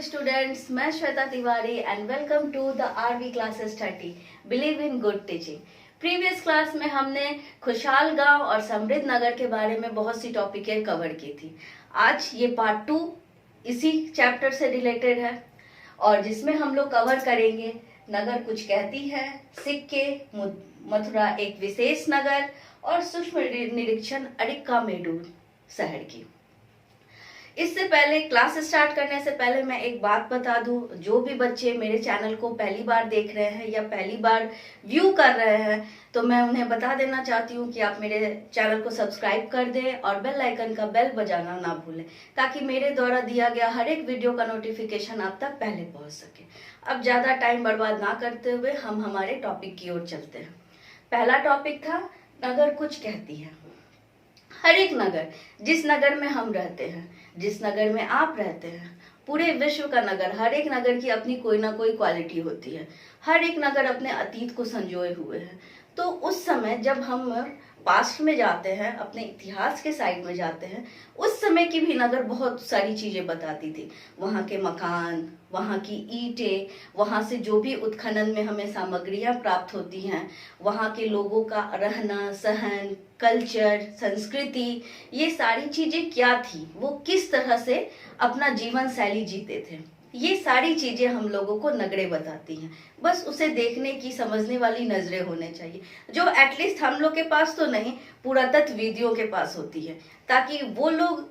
Students, मैं Shweta Tiwari and welcome to the RV classes 30 believe in good teaching. Previous class में हमने खुशहाल गांव और समृद्ध नगर के बारे में बहुत सी टॉपिकें कवर की थी। आज ये पार्ट 2 इसी चैप्टर से रिलेटेड है और जिसमें हम लोग कवर करेंगे नगर कुछ कहती है, सिक्के, मथुरा एक विशेष नगर और सूक्ष्म निरीक्षण अरिक्कामेडू शहर की। इससे पहले क्लास स्टार्ट करने से पहले मैं एक बात बता दूं, जो भी बच्चे मेरे चैनल को पहली बार देख रहे हैं या पहली बार व्यू कर रहे हैं तो मैं उन्हें बता देना चाहती हूं कि आप मेरे चैनल को सब्सक्राइब कर दें और बेल आइकन का बेल बजाना ना भूलें, ताकि मेरे द्वारा दिया गया हर एक वीडियो का नोटिफिकेशन आप तक पहले पहुंच सके। अब ज़्यादा टाइम बर्बाद ना करते हुए हम हमारे टॉपिक की ओर चलते हैं। पहला टॉपिक था नगर कुछ कहती है। हर एक नगर, जिस नगर में हम रहते हैं, जिस नगर में आप रहते हैं, पूरे विश्व का नगर, हर एक नगर की अपनी कोई ना कोई क्वालिटी होती है। हर एक नगर अपने अतीत को संजोए हुए है। तो उस समय जब हम पास्ट में जाते हैं, अपने इतिहास के साइड में जाते हैं, उस समय की भी नगर बहुत सारी चीजें बताती थी। वहाँ के मकान, वहाँ की ईंटें, वहाँ से जो भी उत्खनन में हमें सामग्रियाँ प्राप्त होती हैं, वहाँ के लोगों का रहना सहन, कल्चर, संस्कृति, ये सारी चीजें क्या थी, वो किस तरह से अपना जीवन शैली जीते थे, ये सारी चीजें हम लोगों को नगरें बताती हैं। बस उसे देखने की, समझने वाली नजरें होने चाहिए, जो एटलीस्ट हम लोग के पास तो नहीं, पुरातत्वविदों के पास होती है, ताकि वो लोग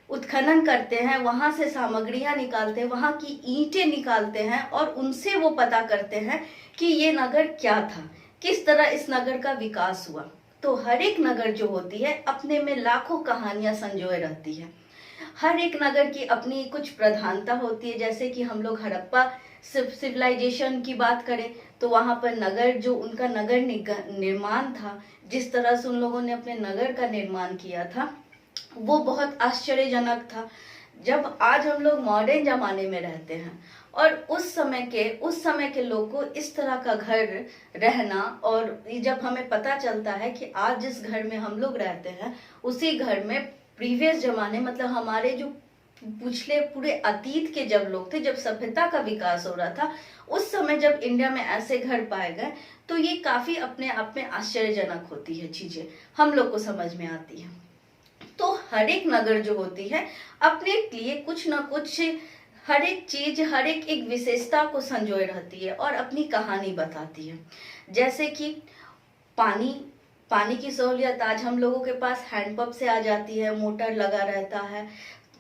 उत्खनन करते हैं, वहां से सामग्रियां निकालते हैं, वहां की ईंटें निकालते हैं और उनसे वो पता करते हैं कि ये नगर क्या था, किस तरह इस नगर का विकास हुआ। तो हर एक नगर जो होती है अपने में लाखों कहानियां संजोए रहती है। हर एक नगर की अपनी कुछ प्रधानता होती है। जैसे कि हम लोग हड़प्पा सिविलाइजेशन की बात करें तो वहां पर नगर, जो उनका नगर निर्माण था, जिस तरह से उन लोगों ने अपने नगर का निर्माण किया था, वो बहुत आश्चर्यजनक था। जब आज हम लोग मॉडर्न जमाने में रहते हैं और उस समय के लोग को इस तरह का घर रहना, और जब हमें पता चलता है कि आज जिस घर में हम लोग रहते हैं उसी घर में प्रीवियस जमाने, मतलब हमारे जो पिछले पूरे अतीत के जब लोग थे, जब सभ्यता का विकास हो रहा था, उस समय जब इंडिया में ऐसे घर पाए गए, तो ये काफी अपने आप में आश्चर्यजनक होती है, चीजें हम लोग को समझ में आती है। तो हर एक नगर जो होती है अपने लिए कुछ ना कुछ, हर एक चीज, हर एक विशेषता को संजोए रहती है और अपनी कहानी बताती है। जैसे कि पानी की सहूलियत आज हम लोगों के पास हैंडपंप से आ जाती है, मोटर लगा रहता है,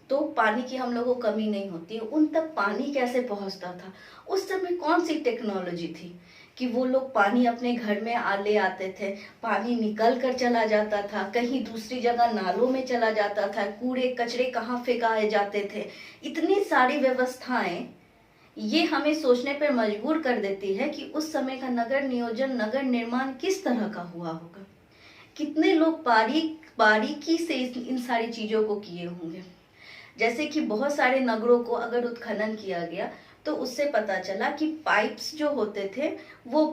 तो पानी की हम लोगों को कमी नहीं होती है। उन तक पानी कैसे पहुंचता था, उस समय कौन सी टेक्नोलॉजी थी कि वो लोग पानी अपने घर में ले आते थे, पानी निकल कर चला जाता था, कहीं दूसरी जगह नालों में चला जाता था, कूड़े कचरे कहाँ फेंकाए जाते थे। इतनी सारी व्यवस्थाएं ये हमें सोचने पर मजबूर कर देती है कि उस समय का नगर नियोजन, नगर निर्माण किस तरह का हुआ होगा, कितने लोग बारीकी से इन सारी चीजों को किए होंगे। जैसे कि बहुत सारे नगरों को अगर उत्खनन किया गया तो उससे पता चला कि पाइप्स जो होते थे वो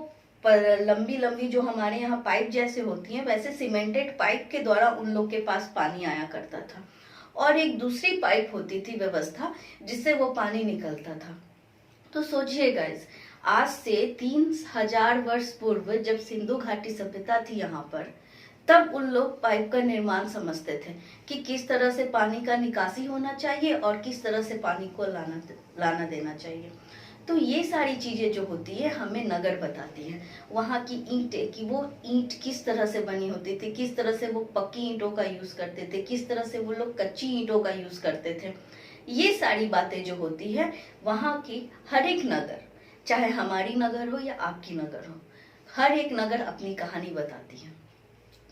लंबी लंबी, जो हमारे यहाँ पाइप जैसे होती हैं, वैसे सीमेंटेड पाइप के द्वारा उन लोग के पास पानी आया करता था, और एक दूसरी पाइप होती थी व्यवस्था जिससे वो पानी निकलता था। तो सोचिए गाइस, आज से 3000 वर्ष पूर्व जब सिंधु घाटी सभ्यता थी यहाँ पर, तब उन लोग पाइप का निर्माण समझते थे कि किस तरह से पानी का निकासी होना चाहिए और किस तरह से पानी को लाना देना चाहिए। तो ये सारी चीजें जो होती है हमें नगर बताती है। वहाँ की ईंटें, कि वो ईंट किस तरह से बनी होती थी, किस तरह से वो पक्की ईंटों का यूज करते थे, किस तरह से वो लोग कच्ची ईंटों का यूज करते थे। ये सारी बातें जो होती है वहाँ की हर एक नगर, चाहे हमारी नगर हो या आपकी नगर हो, हर एक नगर अपनी कहानी बताती है।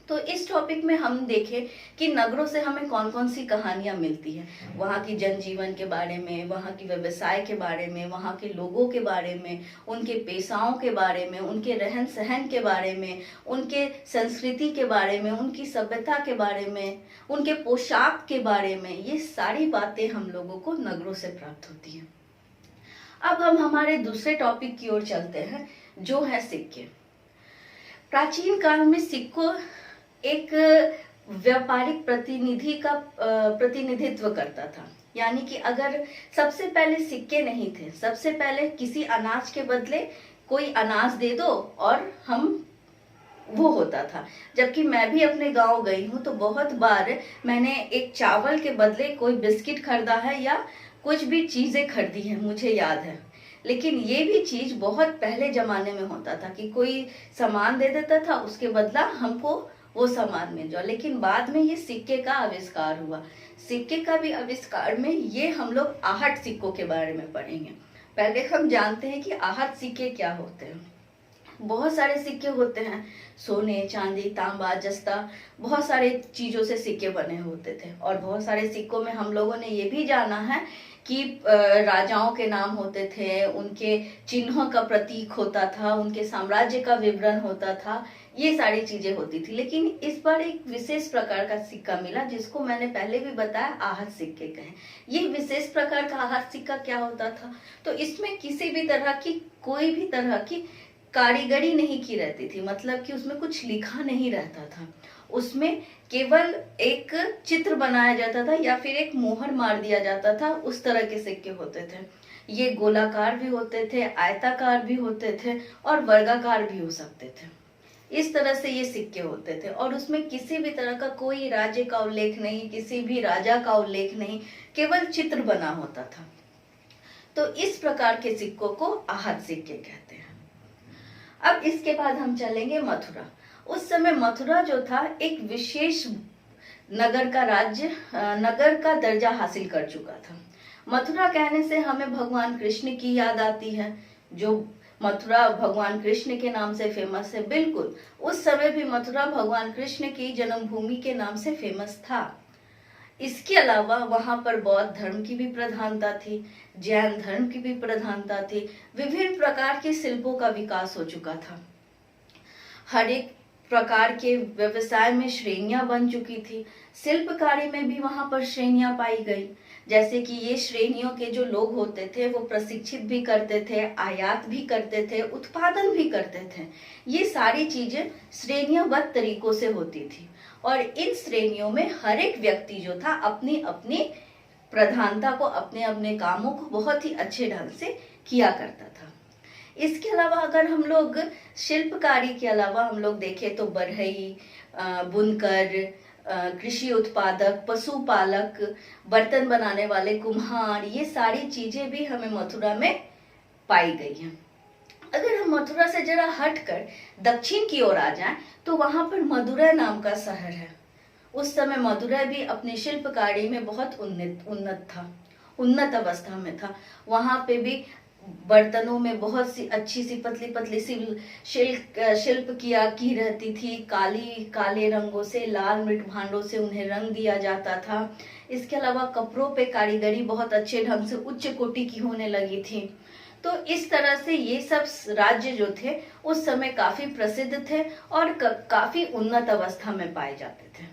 तो इस टॉपिक में हम देखें कि नगरों से हमें कौन कौन सी कहानियां मिलती हैं। वहाँ की जनजीवन के बारे में, वहाँ की व्यवसाय के बारे में, वहाँ के लोगों के बारे में, उनके पेशाओं के बारे में, उनके रहन सहन के बारे में, उनके संस्कृति के बारे में, उनकी सभ्यता के बारे में, उनके पोशाक के बारे में, ये सारी बातें हम लोगों को नगरों से प्राप्त होती हैं। अब हम हमारे दूसरे टॉपिक की ओर चलते हैं, जो है सिक्के। प्राचीन काल में सिक्कों एक व्यापारिक प्रतिनिधित्व करता था। यानी कि अगर सबसे पहले सिक्के नहीं थे, सबसे पहले किसी अनाज के बदले कोई अनाज दे दो और हम वो होता था। जबकि मैं भी अपने गांव गई हूँ तो बहुत बार मैंने एक चावल के बदले कोई बिस्किट खरीदा है या कुछ भी चीजें खरीदी हैं, मुझे याद है। लेकिन ये भी चीज बहुत पहले जमाने में होता था कि कोई सामान दे देता था, उसके बदला हमको वो सामान मिल जाओ। लेकिन बाद में ये सिक्के का आविष्कार हुआ। सिक्के का भी आविष्कार में ये हम लोग आहट सिक्कों के बारे में पढ़ेंगे। पहले हम जानते हैं कि आहट सिक्के क्या होते हैं। बहुत सारे सिक्के होते हैं, सोने, चांदी, तांबा, जस्ता, बहुत सारे चीजों से सिक्के बने होते थे। और बहुत सारे सिक्कों में हम लोगों ने ये भी जाना है कि राजाओं के नाम होते थे, उनके चिन्हों का प्रतीक होता था, उनके साम्राज्य का विवरण होता था, ये सारी चीजें होती थी। लेकिन इस बार एक विशेष प्रकार का सिक्का मिला जिसको मैंने पहले भी बताया, आहट सिक्के कहें। ये विशेष प्रकार का आहट सिक्का क्या होता था, तो इसमें किसी भी तरह की, कोई भी तरह की कारीगरी नहीं की रहती थी, मतलब कि उसमें कुछ लिखा नहीं रहता था। उसमें केवल एक चित्र बनाया जाता था या फिर एक मोहर मार दिया जाता था, उस तरह के सिक्के होते थे। ये गोलाकार भी होते थे, आयताकार भी होते थे और वर्गाकार भी हो सकते थे। इस तरह से ये सिक्के होते थे और उसमें किसी भी तरह का कोई राज्य का उल्लेख नहीं, किसी भी राजा का उल्लेख नहीं, केवल चित्र बना होता था। तो इस प्रकार के सिक्कों को आहट सिक्के कहते हैं। अब इसके बाद हम चलेंगे मथुरा। उस समय मथुरा जो था एक विशेष नगर का राज्य, नगर का दर्जा हासिल कर चुका था। मथुरा कहने से हमें भगवान कृष्ण की याद आती है, जो मथुरा भगवान कृष्ण के नाम से फेमस है। बिल्कुल, उस समय भी मथुरा भगवान कृष्ण की जन्मभूमि के नाम से फेमस था। इसके अलावा वहां पर बौद्ध धर्म की भी प्रधानता थी, जैन धर्म की भी प्रधानता थी, विभिन्न प्रकार के शिल्पों का विकास हो चुका था। हर एक प्रकार के व्यवसाय में श्रेणियां बन चुकी थी। शिल्पकारी में भी वहां पर श्रेणियां पाई गई, जैसे कि ये श्रेणियों के जो लोग होते थे वो प्रशिक्षित भी करते थे, आयात भी करते थे, उत्पादन भी करते थे। ये सारी चीजें श्रेणियाबद्ध तरीकों से होती थी और इन श्रेणियों में हर एक व्यक्ति जो था अपनी अपनी प्रधानता को, अपने अपने कामों को बहुत ही अच्छे ढंग से किया करता था। इसके अलावा अगर हम लोग शिल्पकारी के अलावा हम लोग देखें तो बढ़ई, बुनकर, कृषि उत्पादक, पशुपालक, बर्तन बनाने वाले कुम्हार, ये सारी चीजें भी हमें मथुरा में पाई गई हैं। अगर हम मथुरा से जरा हटकर दक्षिण की ओर आ जाएं तो वहां पर मदुरै नाम का शहर है। उस समय मदुरै भी अपनी शिल्पकारी में बहुत उन्नत अवस्था में था। वहां पे भी बर्तनों में बहुत सी अच्छी सी पतली पतली सी शिल्प किया की रहती थी। काले रंगों से, लाल मृत भांडों से उन्हें रंग दिया जाता था। इसके अलावा कपड़ों पे कारीगरी बहुत अच्छे ढंग से उच्च कोटि की होने लगी थी। तो इस तरह से ये सब राज्य जो थे उस समय काफी प्रसिद्ध थे और काफी उन्नत अवस्था में पाए जाते थे।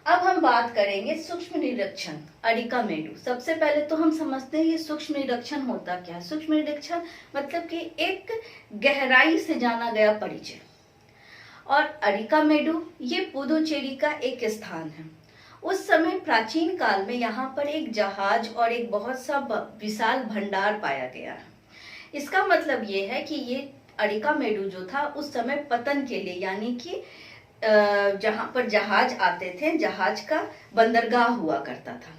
अब हम बात करेंगे सूक्ष्म निरीक्षण, अरिकामेडु। सबसे पहले तो हम समझते हैं ये सूक्ष्म निरीक्षण होता क्या है। सूक्ष्म निरीक्षण मतलब कि एक गहराई से जाना गया परिचय। और अरिकामेडु ये पुदुचेरी का एक स्थान है। उस समय प्राचीन काल में यहाँ पर एक जहाज और एक बहुत सा विशाल भंडार पाया गया है। इसका मतलब ये है कि ये अरिकामेडु जो था उस समय पतन के लिए, यानी कि जहां पर जहाज आते थे, जहाज का बंदरगाह हुआ करता था।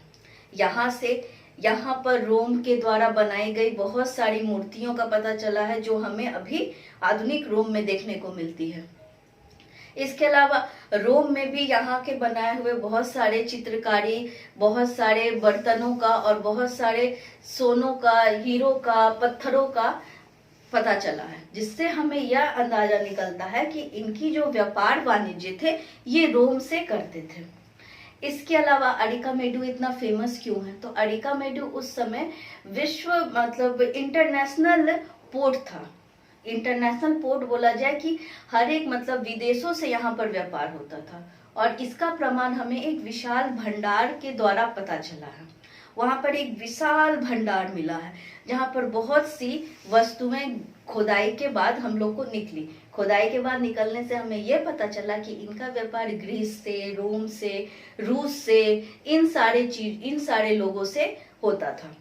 यहाँ पर रोम के द्वारा बनाई गई बहुत सारी मूर्तियों का पता चला है जो हमें अभी आधुनिक रोम में देखने को मिलती है। इसके अलावा रोम में भी यहाँ के बनाए हुए बहुत सारे चित्रकारी, बहुत सारे बर्तनों का और बहुत सारे सोनों का, हीरो का, पत्थरों का पता चला है, जिससे हमें यह अंदाजा निकलता है कि इनकी जो व्यापार वाणिज्य थे ये रोम से करते थे। इसके अलावा अरिकामेडु इतना फेमस क्यों है, तो अरिकामेडु उस समय विश्व मतलब इंटरनेशनल पोर्ट था। इंटरनेशनल पोर्ट बोला जाए कि हर एक मतलब विदेशों से यहाँ पर व्यापार होता था और इसका प्रमाण हमें एक विशाल भंडार के द्वारा पता चला है। वहां पर एक विशाल भंडार मिला है जहां पर बहुत सी वस्तुएं खोदाई के बाद हम लोग को निकली। खोदाई के बाद निकलने से हमें यह पता चला कि इनका व्यापार ग्रीस से, रोम से, रूस से, इन सारे लोगों से होता था।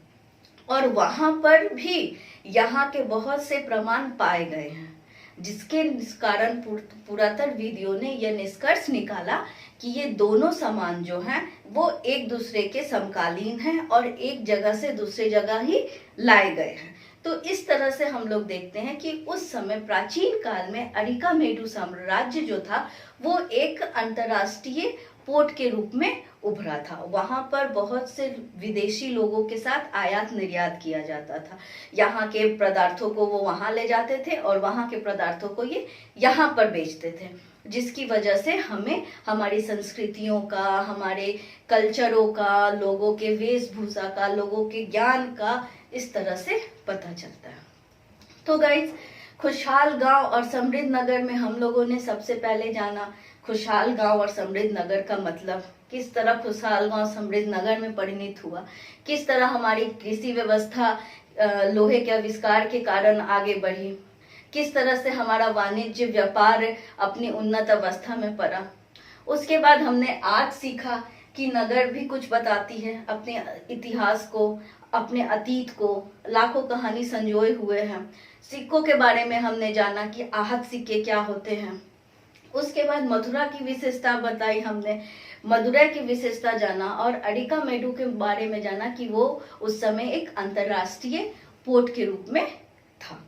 और वहां पर भी यहाँ के बहुत से प्रमाण पाए गए हैं, जिसके कारण पुरातत्वविदों ने यह निष्कर्ष निकाला कि ये दोनों सामान जो हैं वो एक दूसरे के समकालीन हैं और एक जगह से दूसरी जगह ही लाए गए हैं। तो इस तरह से हम लोग देखते हैं कि उस समय प्राचीन काल में अरिकामेडु साम्राज्य जो था वो एक अंतरराष्ट्रीय पोर्ट के रूप में उभरा था। वहां पर बहुत से विदेशी लोगों के साथ आयात निर्यात किया जाता था। यहाँ के पदार्थों को वो वहां ले जाते थे और वहां के पदार्थों को ये यहाँ पर बेचते थे, जिसकी वजह से हमें हमारी संस्कृतियों का, हमारे कल्चरों का, लोगों के वेशभूषा का, लोगों के ज्ञान का इस तरह से पता चलता है। तो गाइज, खुशहाल गांव और समृद्ध नगर में हम लोगों ने सबसे पहले जाना खुशहाल गांव और समृद्ध नगर का मतलब, किस तरह खुशहाल गांव समृद्ध नगर में परिणत हुआ, किस तरह हमारी कृषि व्यवस्था लोहे के आविष्कार के कारण आगे बढ़ी, किस तरह से हमारा वाणिज्य व्यापार अपनी उन्नत अवस्था में पड़ा। उसके बाद हमने आज सीखा कि नगर भी कुछ बताती है, अपने इतिहास को, अपने अतीत को, लाखों कहानी संजोए हुए हैं। सिक्कों के बारे में हमने जाना कि आहत सिक्के क्या होते हैं। उसके बाद मथुरा की विशेषता बताई हमने, मदुरै की विशेषता जाना और अरिकामेडु के बारे में जाना कि वो उस समय एक अंतरराष्ट्रीय पोर्ट के रूप में था।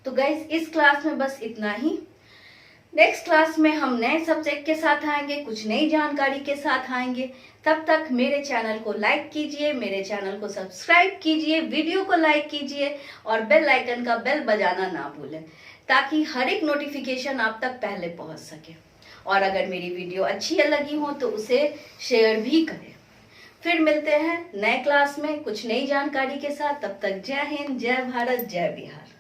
तो गाइस, इस क्लास में बस इतना ही। नेक्स्ट क्लास में हम नए सब्जेक्ट के साथ आएंगे, कुछ नई जानकारी के साथ आएंगे। तब तक मेरे चैनल को लाइक कीजिए, मेरे चैनल को सब्सक्राइब कीजिए, वीडियो को लाइक कीजिए और बेल आइकन का बेल बजाना ना भूलें, ताकि हर एक नोटिफिकेशन आप तक पहले पहुंच सके। और अगर मेरी वीडियो अच्छी लगी हो तो उसे शेयर भी करें। फिर मिलते हैं नए क्लास में कुछ नई जानकारी के साथ। तब तक जय हिंद, जय भारत, जय बिहार।